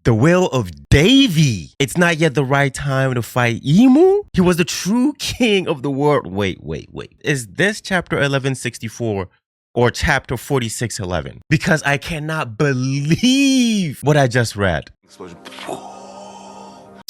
The will of Davy. It's not yet the right time to fight Emu? He was the true king of the world. Wait. Is this chapter 1164 or chapter 4611? Because I cannot believe what I just read. Explosion.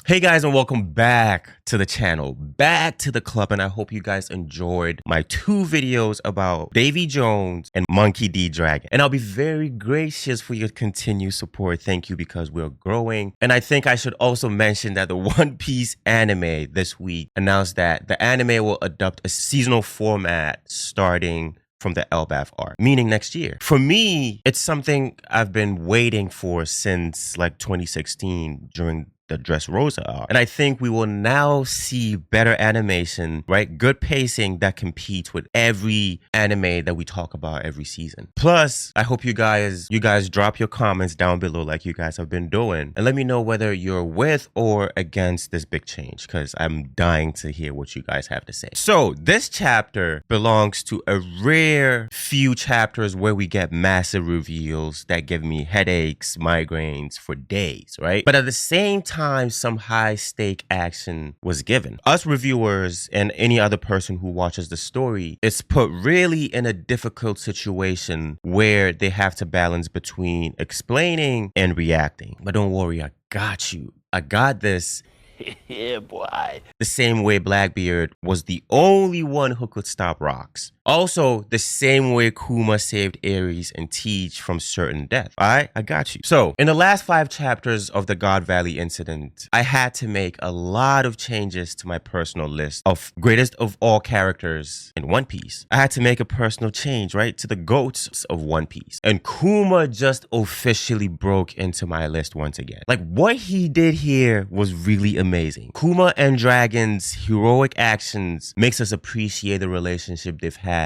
Hey guys, and welcome back to the channel, back to the club, and I hope you guys enjoyed my 2 videos about Davy Jones and Monkey D. Dragon. And I'll be very gracious for your continued support. Thank you, because we're growing. And I think I should also mention that the One Piece anime this week announced that the anime will adopt a seasonal format starting from the elbaph arc, meaning next year. For me, it's something I've been waiting for since like 2016 during the Dressrosa arc. And I think we will now see better animation, right? Good pacing that competes with every anime that we talk about every season. Plus, I hope you guys drop your comments down below like you guys have been doing. And let me know whether you're with or against this big change, because I'm dying to hear what you guys have to say. So this chapter belongs to a rare few chapters where we get massive reveals that give me headaches, migraines for days, right? But at the same time, some high stake action was given. Us reviewers and any other person who watches the story is put really in a difficult situation where they have to balance between explaining and reacting. But don't worry, I got you. I got this. Yeah, boy. The same way Blackbeard was the only one who could stop rocks. Also, the same way Kuma saved Ares and Teach from certain death. Alright, I got you. So, in the last 5 chapters of the God Valley incident, I had to make a lot of changes to my personal list of greatest of all characters in One Piece. I had to make a personal change, right, to the GOATs of One Piece. And Kuma just officially broke into my list once again. Like, what he did here was really amazing. Kuma and Dragon's heroic actions makes us appreciate the relationship they've had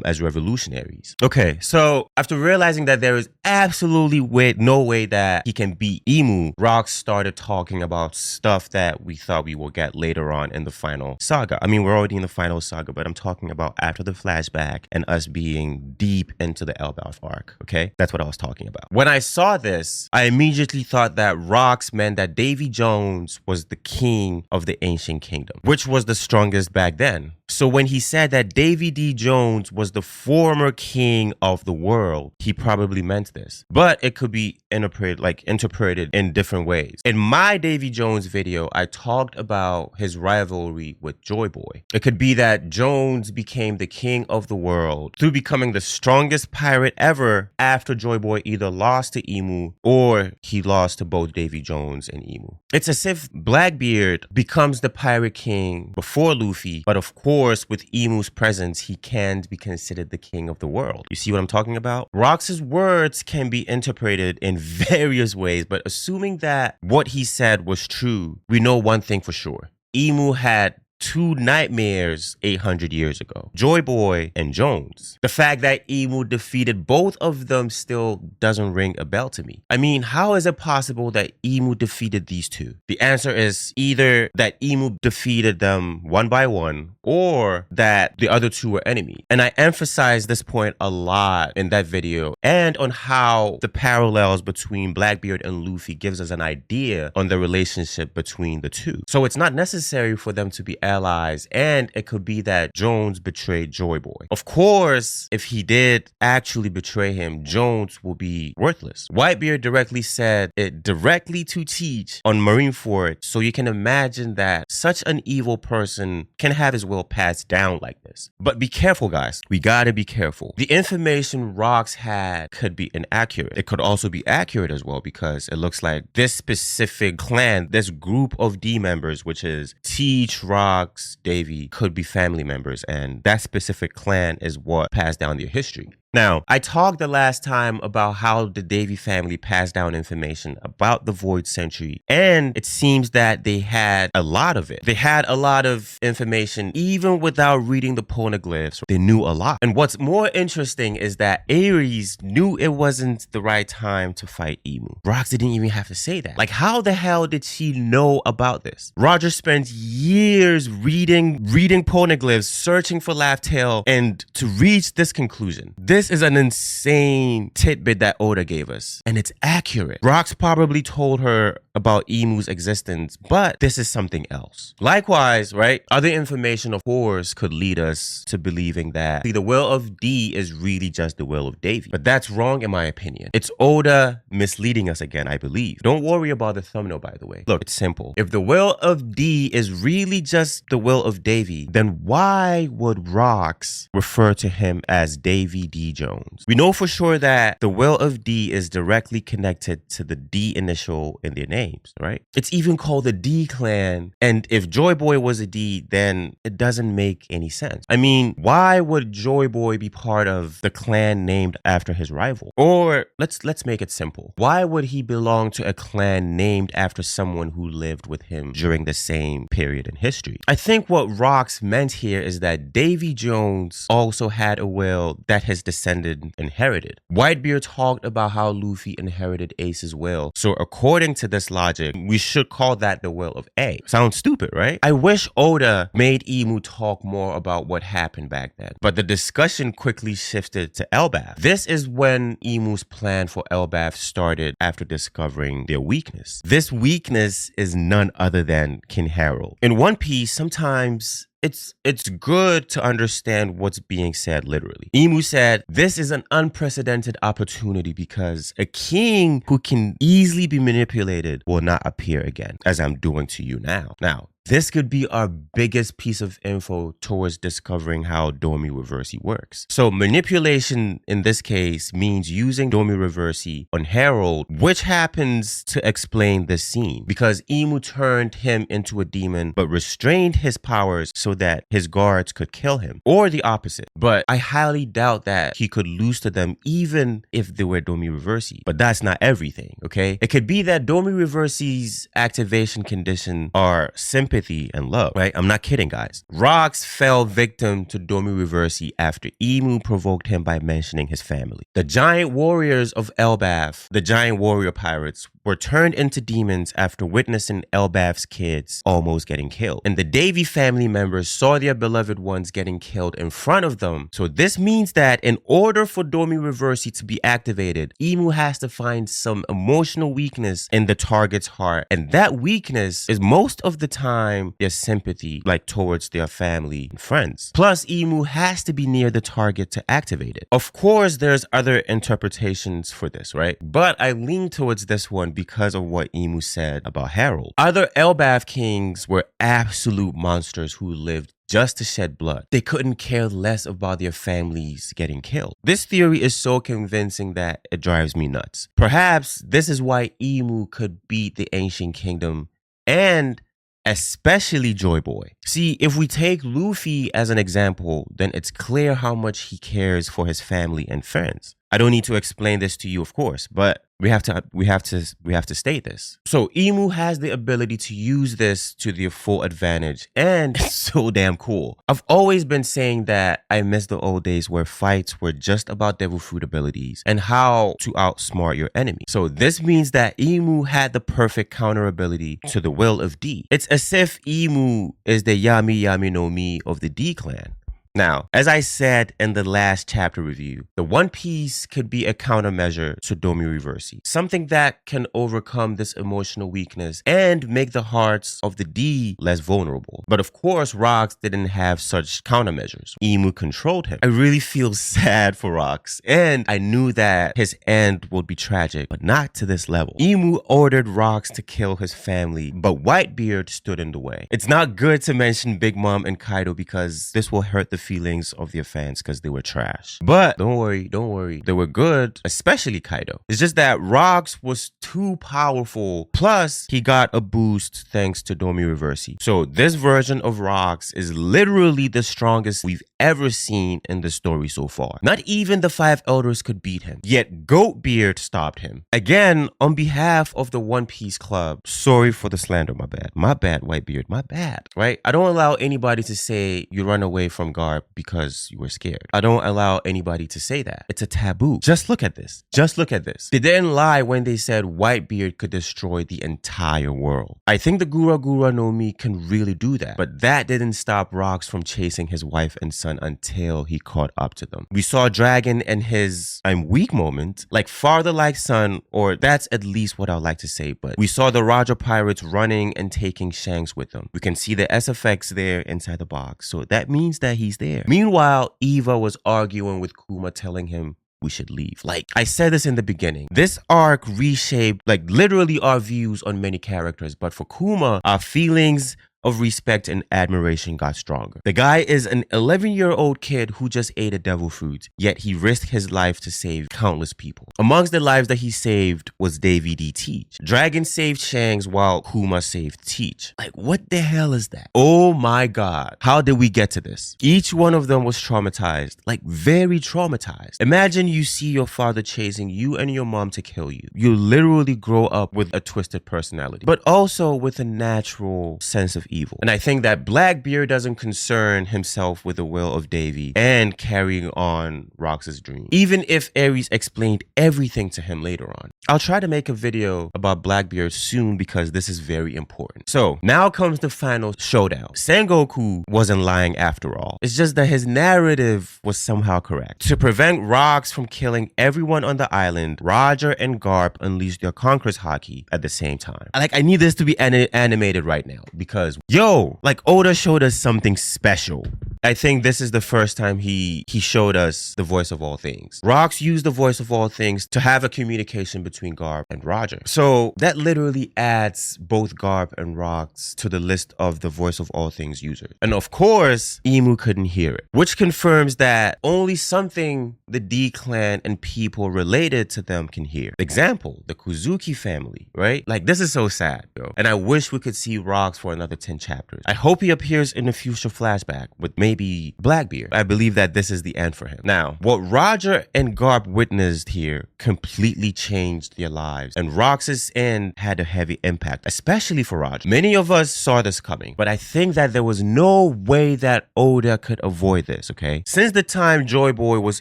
as revolutionaries. Okay, so after realizing that there is absolutely no way that he can beat Emu, Rock started talking about stuff that we thought we will get later on in the final saga. I mean, we're already in the final saga, but I'm talking about after the flashback and us being deep into the elbaph arc, okay? That's what I was talking about. When I saw this, I immediately thought that Rocks meant that Davy Jones was the king of the ancient kingdom, which was the strongest back then. So when he said that Davy D. Jones was the former king of the world, he probably meant this. But it could be interpreted in different ways. In my Davy Jones video, I talked about his rivalry with Joy Boy. It could be that Jones became the king of the world through becoming the strongest pirate ever after Joy Boy either lost to Emu or he lost to both Davy Jones and Emu. It's as if Blackbeard becomes the pirate king before Luffy, but of course, with Emu's presence, he can't be considered the king of the world. You see what I'm talking about? Rox's words can be interpreted in various ways, but assuming that what he said was true, we know one thing for sure. Emu had 2 nightmares 800 years ago. Joy Boy and Jones. The fact that Emu defeated both of them still doesn't ring a bell to me. I mean, how is it possible that Emu defeated these 2? The answer is either that Emu defeated them one by one or that the other 2 were enemies. And I emphasized this point a lot in that video and on how the parallels between Blackbeard and Luffy gives us an idea on the relationship between the 2. So it's not necessary for them to be allies, and it could be that Jones betrayed Joy Boy. Of course, if he did actually betray him, Jones will be worthless. Whitebeard directly said it directly to Teach on Marineford, so you can imagine that such an evil person can have his will passed down like this. But be careful, guys. We gotta be careful. The information Rocks had could be inaccurate. It could also be accurate as well, because it looks like this specific clan, this group of D members, which is Teach, Rock, Davy, could be family members, and that specific clan is what passed down their history. Now, I talked the last time about how the Davy family passed down information about the Void Century, and it seems that they had a lot of it. They had a lot of information even without reading the poneglyphs. They knew a lot. And what's more interesting is that Ares knew it wasn't the right time to fight Emu. Rox didn't even have to say that. Like, how the hell did she know about this? Roger spent years reading poneglyphs, searching for Laugh Tale, and to reach this conclusion. This This is an insane tidbit that Oda gave us, and it's accurate. Rocks probably told her about Imu's existence, but this is something else. Likewise, right, other information of course could lead us to believing that the will of D is really just the will of Davy. But that's wrong in my opinion. It's Oda misleading us again, I believe. Don't worry about the thumbnail, by the way. Look, it's simple. If the will of D is really just the will of Davy, then why would Rocks refer to him as Davy D. Jones? We know for sure that the will of D is directly connected to the D initial in their names, right? It's even called the D clan, and if Joy Boy was a D, then it doesn't make any sense. I mean, why would Joy Boy be part of the clan named after his rival? Or let's make it simple. Why would he belong to a clan named after someone who lived with him during the same period in history? I think what Rocks meant here is that Davy Jones also had a will that his descendant inherited. Whitebeard talked about how Luffy inherited Ace's will, so according to this logic, we should call that the will of A. Sounds stupid, right? I wish Oda made Imu talk more about what happened back then, but the discussion quickly shifted to elbaph. This is when Imu's plan for elbaph started after discovering their weakness. This weakness is none other than King Harold. In One Piece, sometimes it's good to understand what's being said literally. Imu said, "This is an unprecedented opportunity because a king who can easily be manipulated will not appear again, as I'm doing to you now." Now, this could be our biggest piece of info towards discovering how Domi Reversi works. So manipulation in this case means using Domi Reversi on Harold, which happens to explain this scene because Imu turned him into a demon but restrained his powers so that his guards could kill him, or the opposite. But I highly doubt that he could lose to them even if they were Domi Reversi. But that's not everything, okay? It could be that Domi Reversi's activation condition are sympathy and love, right? I'm not kidding, guys. Rocks fell victim to Domi Reversi after Imu provoked him by mentioning his family. The giant warriors of elbaph, the giant warrior pirates, were turned into demons after witnessing elbaph's kids almost getting killed. And the Davy family members saw their beloved ones getting killed in front of them. So this means that in order for Domi Reversi to be activated, Imu has to find some emotional weakness in the target's heart. And that weakness is most of the time their sympathy, like towards their family and friends. Plus, Imu has to be near the target to activate it. Of course, there's other interpretations for this, right? But I lean towards this one because of what Imu said about Harold. Other elbaph kings were absolute monsters who lived just to shed blood. They couldn't care less about their families getting killed. This theory is so convincing that it drives me nuts. Perhaps this is why Imu could beat the ancient kingdom and especially Joy Boy. See, if we take Luffy as an example, then it's clear how much he cares for his family and friends. I don't need to explain this to you, of course, but we have to state this. So Imu has the ability to use this to their full advantage, and it's so damn cool. I've always been saying that I miss the old days where fights were just about devil fruit abilities and how to outsmart your enemy. So this means that Imu had the perfect counter ability to the will of D. It's as if Imu is the Yami Yami no Mi of the D clan. Now, as I said in the last chapter review, the One Piece could be a countermeasure to Domi Reversi, something that can overcome this emotional weakness and make the hearts of the D less vulnerable. But of course, Rocks didn't have such countermeasures. Imu controlled him. I really feel sad for Rocks, and I knew that his end would be tragic, but not to this level. Imu ordered Rocks to kill his family, but Whitebeard stood in the way. It's not good to mention Big Mom and Kaido because this will hurt the feelings of their fans because they were trash. But don't worry, they were good, especially Kaido. It's just that Rocks was too powerful, plus he got a boost thanks to Domi Reversi. So this version of Rocks is literally the strongest we've ever seen in the story so far. Not even the 5 elders could beat him, yet Goatbeard stopped him. Again, on behalf of the One Piece Club, sorry for the slander, my bad Whitebeard, my bad, right? I don't allow anybody to say you run away from Garp because you were scared. I don't allow anybody to say that. It's a taboo. Just look at this. They didn't lie when they said Whitebeard could destroy the entire world. I think the Gura Gura no Mi can really do that, but that didn't stop Rocks from chasing his wife and son son until he caught up to them. We saw Dragon and his I'm weak moment, like father-like son, or that's at least what I would like to say, but we saw the Roger pirates running and taking Shanks with them. We can see the SFX there inside the box, so that means that he's there. Meanwhile, Eva was arguing with Kuma, telling him we should leave. Like I said this in the beginning, this arc reshaped like literally our views on many characters, but for Kuma, our feelings of respect and admiration got stronger. The guy is an 11-year-old kid who just ate a devil fruit, yet he risked his life to save countless people. Amongst the lives that he saved was Davy D. Teach. Dragon saved Shanks while Kuma saved Teach. Like, what the hell is that? Oh my god. How did we get to this? Each one of them was traumatized, like very traumatized. Imagine you see your father chasing you and your mom to kill you. You literally grow up with a twisted personality, but also with a natural sense of evil. And I think that Blackbeard doesn't concern himself with the will of Davy and carrying on Rox's dream, even if Ares explained everything to him later on. I'll try to make a video about Blackbeard soon because this is very important. So now comes the final showdown. Sengoku wasn't lying after all. It's just that his narrative was somehow correct. To prevent Rox from killing everyone on the island, Roger and Garp unleashed their Conqueror's Haki at the same time. Like, I need this to be animated right now because yo, like Oda showed us something special. I think this is the first time he showed us the voice of all things. Rox used the voice of all things to have a communication between Garp and Roger. So that literally adds both Garp and Rox to the list of the voice of all things users. And of course, Emu couldn't hear it, which confirms that only something the D clan and people related to them can hear. Example, the Kuzuki family, right? Like, this is so sad, yo. And I wish we could see Rox for another 10 chapters. I hope he appears in a future flashback with maybe Blackbeard. I believe that this is the end for him. Now, what Roger and Garp witnessed here completely changed their lives, and Rox's end had a heavy impact, especially for Roger. Many of us saw this coming, but I think that there was no way that Oda could avoid this, okay? Since the time Joy Boy was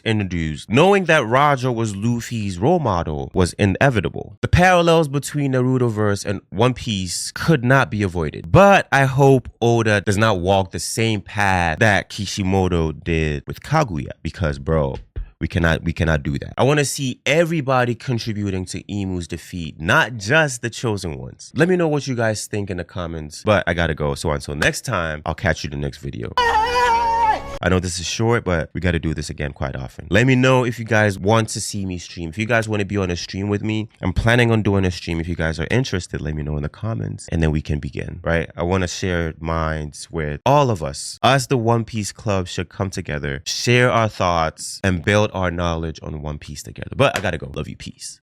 introduced, knowing that Roger was Luffy's role model was inevitable. The parallels between Narutoverse and One Piece could not be avoided, but I hope Oda does not walk the same path that Kishimoto did with Kaguya, because bro, we cannot do that. I want to see everybody contributing to Emu's defeat, not just the chosen ones. Let me know what you guys think in the comments, but I gotta go. So until next time, I'll catch you in the next video. I know this is short, but we got to do this again quite often. Let me know if you guys want to see me stream. If you guys want to be on a stream with me, I'm planning on doing a stream. If you guys are interested, let me know in the comments and then we can begin, right? I want to share minds with all of us. Us, the One Piece Club, should come together, share our thoughts, and build our knowledge on One Piece together. But I got to go. Love you. Peace.